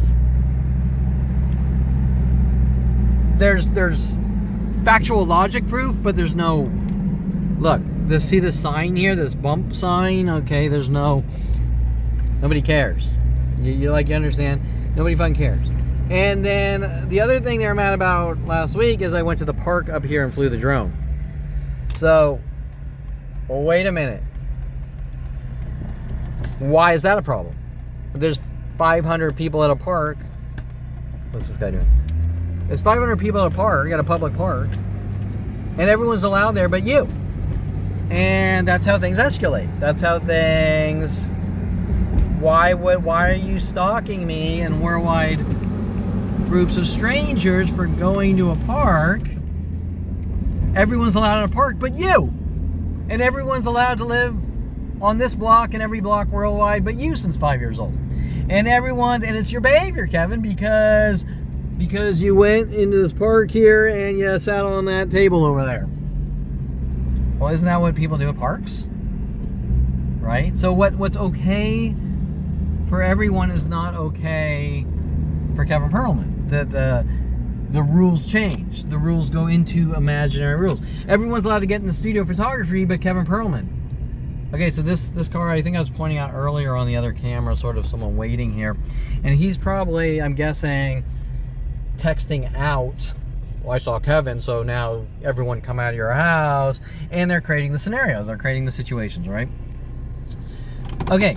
there's factual logic proof, but there's no look. See this sign here, this bump sign? Okay, there's nobody cares. You understand? Nobody fucking cares. And then the other thing they were mad about last week is I went to the park up here and flew the drone. So, well, wait a minute. Why is that a problem? There's 500 people at a park. What's this guy doing? There's 500 people at a park, at a public park, and everyone's allowed there but you. And that's how things escalate. That's how things... Why are you stalking me and worldwide groups of strangers for going to a park? Everyone's allowed in a park but you. And everyone's allowed to live on this block and every block worldwide but you since 5 years old. And it's your behavior, Kevin, because you went into this park here and you sat on that table over there. Well, isn't that what people do at parks? Right? So what's okay for everyone is not okay for Kevin Perlman. The rules change. The rules go into imaginary rules. Everyone's allowed to get into studio photography but Kevin Perlman. Okay, so this car, I think I was pointing out earlier on the other camera, sort of someone waiting here. And he's probably, I'm guessing, texting out, well, I saw Kevin, so now everyone come out of your house, and they're creating the scenarios, they're creating the situations, right? Okay,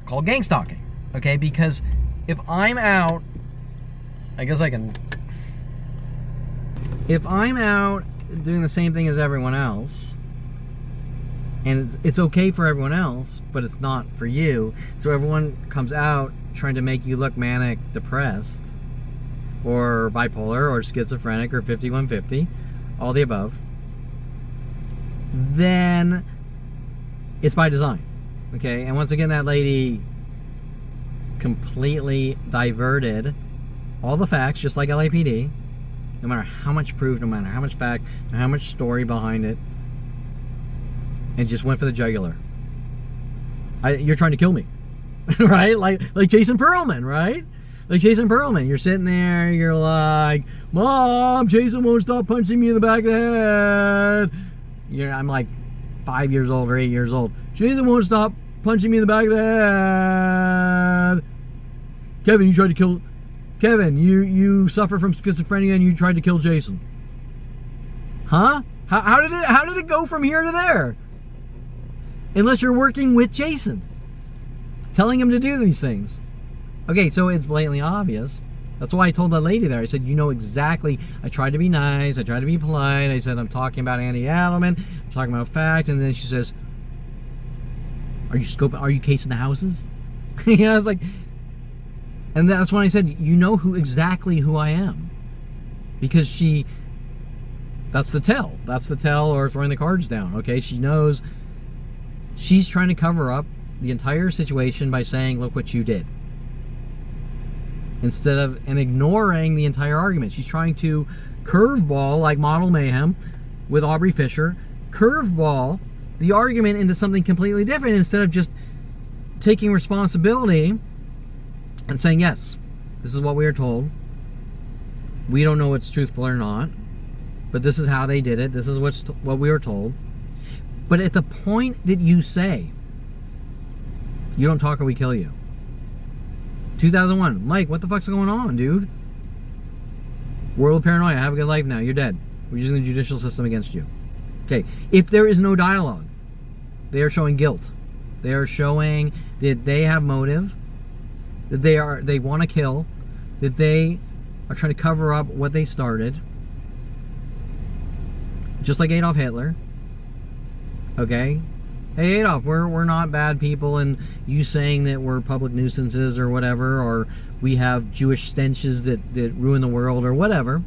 called gang stalking, okay? Because if I'm out, I guess I can, if I'm out doing the same thing as everyone else, and it's okay for everyone else, but it's not for you, so everyone comes out trying to make you look manic, depressed, or bipolar, or schizophrenic, or 5150, all the above, then it's by design, okay? And once again, that lady completely diverted all the facts, just like LAPD, no matter how much proof, no matter how much fact, no matter how much story behind it, and just went for the jugular. You're trying to kill me, right? Like Jason Perlman, right? Like Jason Perlman, you're sitting there, you're like, Mom, Jason won't stop punching me in the back of the head. I'm like 5 years old or 8 years old. Jason won't stop punching me in the back of the head. Kevin, you tried to kill... Kevin, you suffer from schizophrenia and you tried to kill Jason. Huh? How did it go from here to there? Unless you're working with Jason, telling him to do these things. Okay, so it's blatantly obvious. That's why I told that lady there. I said, you know exactly. I tried to be nice. I tried to be polite. I said, I'm talking about Andy Adelman. I'm talking about fact. And then she says, are you scoping? Are you casing the houses? You know, I was like, and that's when I said, you know exactly who I am. Because that's the tell. That's the tell, or throwing the cards down. Okay, she knows. She's trying to cover up the entire situation by saying, look what you did. And ignoring the entire argument. She's trying to curveball, like Model Mayhem with Aubrey Fisher, curveball the argument into something completely different instead of just taking responsibility and saying, yes, this is what we are told. We don't know what's truthful or not, but this is how they did it. This is what we were told. But at the point that you say, you don't talk or we kill you. 2001, Mike, what the fuck's going on, dude? World of paranoia, have a good life now, you're dead. We're using the judicial system against you. Okay, if there is no dialogue, they are showing guilt. They are showing that they have motive, that they want to kill, that they are trying to cover up what they started. Just like Adolf Hitler. Okay? Hey Adolf, we're not bad people, and you saying that we're public nuisances or whatever, or we have Jewish stenches that ruin the world or whatever.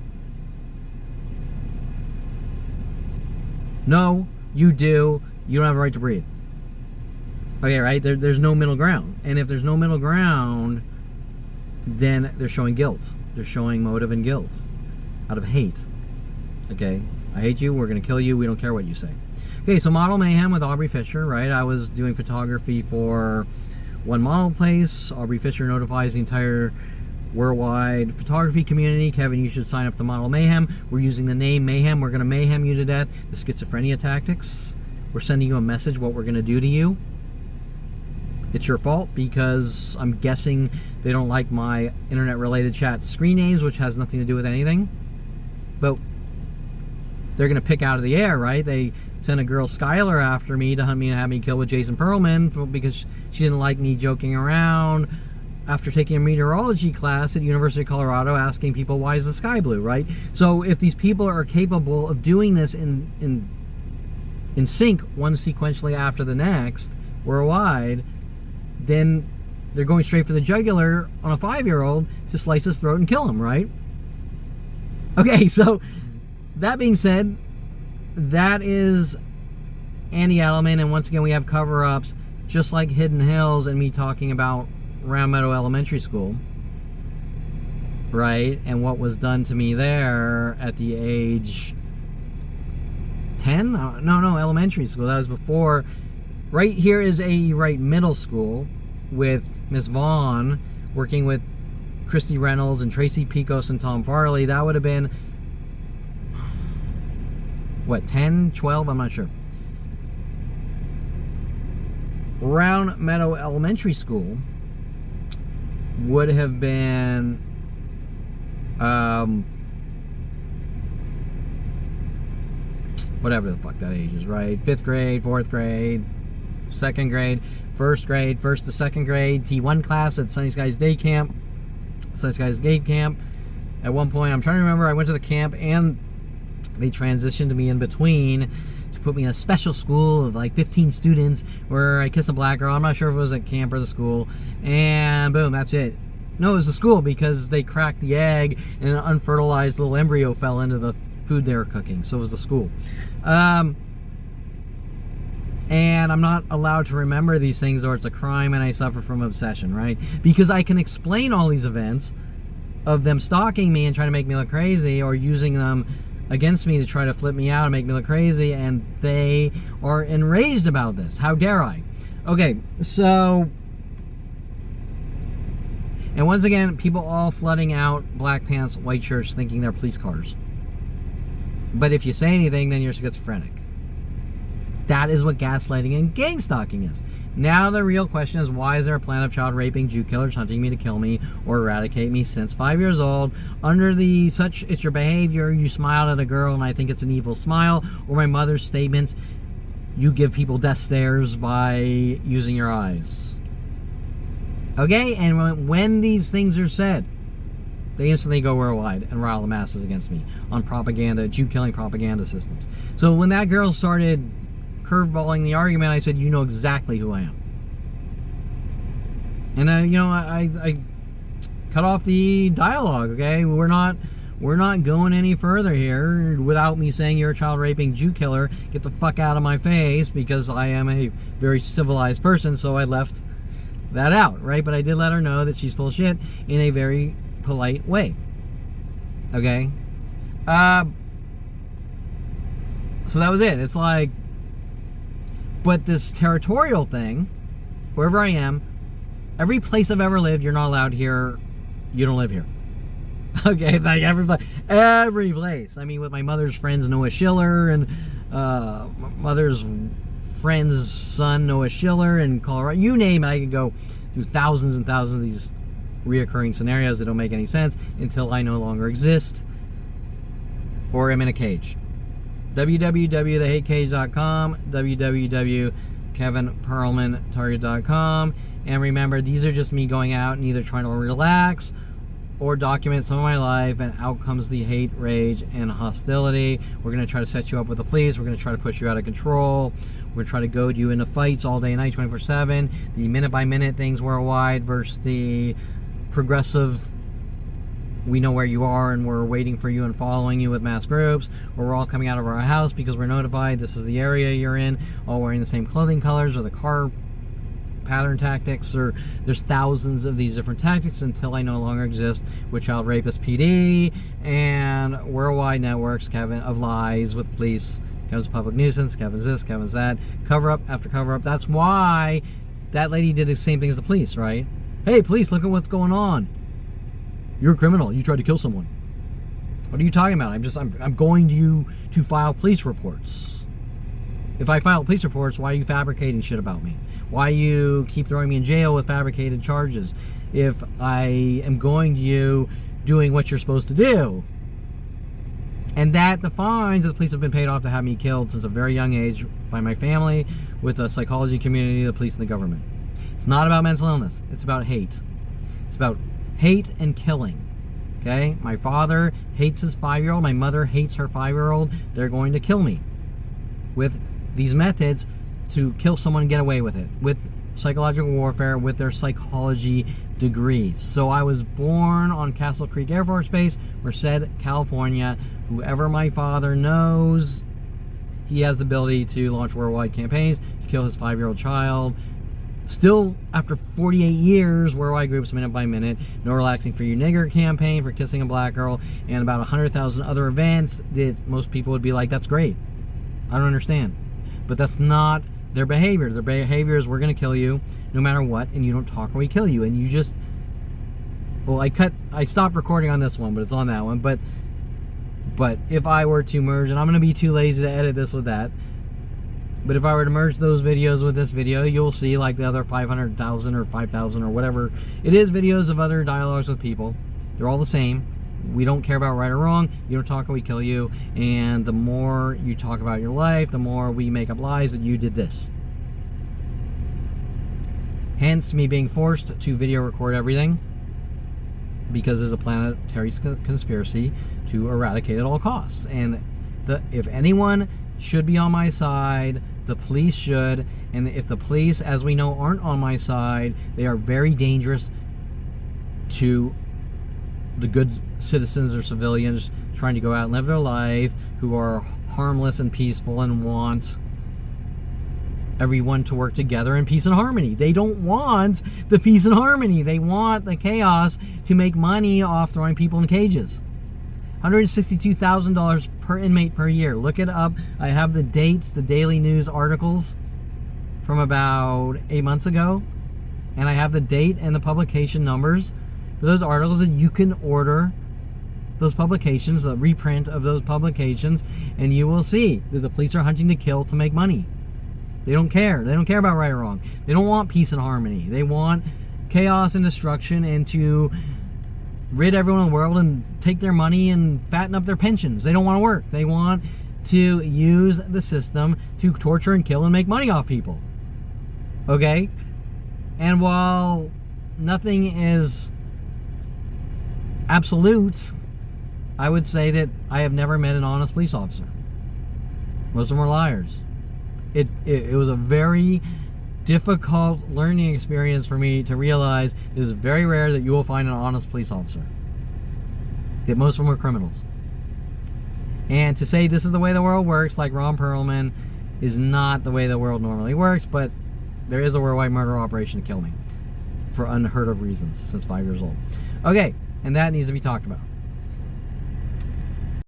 No, you do. You don't have a right to breathe. Okay, right? There's no middle ground. And if there's no middle ground, then they're showing guilt. They're showing motive and guilt out of hate. Okay? I hate you. We're going to kill you. We don't care what you say. Okay, so Model Mayhem with Aubrey Fisher, right? I was doing photography for one model place. Aubrey Fisher notifies the entire worldwide photography community. Kevin, you should sign up to Model Mayhem. We're using the name Mayhem. We're going to mayhem you to death. The schizophrenia tactics. We're sending you a message what we're going to do to you. It's your fault because I'm guessing they don't like my internet-related chat screen names, which has nothing to do with anything. But they're going to pick out of the air, right? They sent a girl, Skylar, after me to hunt me and have me killed with Jason Perlman because she didn't like me joking around after taking a meteorology class at University of Colorado asking people, why is the sky blue, right? So if these people are capable of doing this in sync, one sequentially after the next, worldwide, then they're going straight for the jugular on a 5-year-old to slice his throat and kill him, right? Okay, so that being said, that is Andy Adelman, and once again we have cover-ups just like Hidden Hills and me talking about Round Meadow Elementary School, right? And what was done to me there at the age 10? No, elementary school. That was before. Right here is A.E. Wright Middle School with Miss Vaughn working with Christy Reynolds and Tracy Picos and Tom Farley. That would have been, what, 10, 12? I'm not sure. Round Meadow Elementary School would have been whatever the fuck that age is, right? 5th grade, 4th grade, 2nd grade, 1st grade, 1st to 2nd grade, T1 class at Sunny Skies Day Camp, Sunny Skies Day Camp. At one point, I'm trying to remember, I went to the camp and they transitioned me in between to put me in a special school of like 15 students where I kissed a black girl. I'm not sure if it was at camp or the school. And boom, that's it. No, it was the school because they cracked the egg and an unfertilized little embryo fell into the food they were cooking. So it was the school. And I'm not allowed to remember these things or it's a crime and I suffer from obsession, right? Because I can explain all these events of them stalking me and trying to make me look crazy or using them against me to try to flip me out and make me look crazy, and they are enraged about this. How dare I? Okay, so, and once again, people all flooding out black pants, white shirts, thinking they're police cars. But if you say anything, then you're schizophrenic. That is what gaslighting and gang stalking is. Now the real question is, why is there a plan of child raping Jew killers hunting me to kill me or eradicate me since 5 years old? Under the such it's your behavior, you smiled at a girl and I think it's an evil smile, or my mother's statements, you give people death stares by using your eyes. Okay, and when these things are said, they instantly go worldwide and rile the masses against me on propaganda, Jew-killing propaganda systems. So when that girl started curveballing the argument, I said, you know exactly who I am. And you know, I cut off the dialogue, okay? We're not going any further here without me saying you're a child raping Jew killer. Get the fuck out of my face, because I am a very civilized person, so I left that out, right? But I did let her know that she's full of shit in a very polite way. Okay? So that was it. It's like, but this territorial thing, wherever I am, every place I've ever lived, you're not allowed here, you don't live here. Okay, like every place. I mean, with my mother's friends, Noah Schiller, and mother's friend's son, Noah Schiller, in Colorado, you name it, I could go through thousands and thousands of these reoccurring scenarios that don't make any sense until I no longer exist or am in a cage. www.thehatecage.com, www.kevinperlmantarget.com, and remember, these are just me going out and either trying to relax or document some of my life, and out comes the hate, rage, and hostility. We're going to try to set you up with the police. We're going to try to push you out of control. We're going to try to goad you into fights all day and night, 24/7. The minute-by-minute things worldwide versus the progressive, we know where you are and we're waiting for you and following you with mass groups, or we're all coming out of our house because we're notified this is the area you're in, all wearing the same clothing colors, or the car pattern tactics, or there's thousands of these different tactics until I no longer exist with Child Rapist PD and worldwide networks, Kevin, of lies with police. Kevin's a public nuisance, Kevin's this, Kevin's that, cover up after cover up. That's why that lady did the same thing as the police, right? Hey, police, look at what's going on. You're a criminal. You tried to kill someone. What are you talking about? I'm going to file police reports. If I file police reports, why are you fabricating shit about me? Why you keep throwing me in jail with fabricated charges? If I am going to you doing what you're supposed to do. And that defines that the police have been paid off to have me killed since a very young age by my family, with the psychology community, the police, and the government. It's not about mental illness. It's about hate. It's about hate and killing. Okay? My father hates his 5-year-old. My mother hates her 5-year-old. They're going to kill me with these methods to kill someone and get away with it, with psychological warfare, with their psychology degrees. So I was born on Castle Creek Air Force Base, Merced, California. Whoever my father knows, he has the ability to launch worldwide campaigns to kill his 5-year-old child. Still, after 48 years, worldwide groups minute by minute, no relaxing for you nigger campaign for kissing a black girl, and about 100,000 other events that most people would be like, that's great. I don't understand. But that's not their behavior. Their behavior is, we're going to kill you no matter what, and you don't talk or we kill you. And you just, well, I stopped recording on this one, but it's on that one. But if I were to merge, and I'm going to be too lazy to edit this with that, but if I were to merge those videos with this video, you'll see like the other 500,000 or 5,000 or whatever it is videos of other dialogues with people. They're all the same. We don't care about right or wrong. You don't talk or we kill you. And the more you talk about your life, the more we make up lies that you did this. Hence me being forced to video record everything, because there's a planetary conspiracy to eradicate at all costs. And if anyone should be on my side, the police should. And if the police, as we know, aren't on my side, they are very dangerous to the good citizens or civilians trying to go out and live their life, who are harmless and peaceful and want everyone to work together in peace and harmony. They don't want the peace and harmony. They want the chaos to make money off throwing people in cages. $162,000 per inmate per year. Look it up. I have the dates, the daily news articles from about 8 months ago, and I have the date and the publication numbers for those articles, and you can order those publications, a reprint of those publications, and you will see that the police are hunting to kill to make money. They don't care. They don't care about right or wrong. They don't want peace and harmony. They want chaos and destruction, and to rid everyone in the world and take their money and fatten up their pensions. They don't want to work. They want to use the system to torture and kill and make money off people. Okay? And while nothing is absolute, I would say that I have never met an honest police officer. Most of them are liars. It was a very difficult learning experience for me to realize it is very rare that you will find an honest police officer. That most of them are criminals. And to say this is the way the world works, like Ron Perlman, is not the way the world normally works, but there is a worldwide murder operation to kill me for unheard of reasons since 5 years old. Okay, and that needs to be talked about.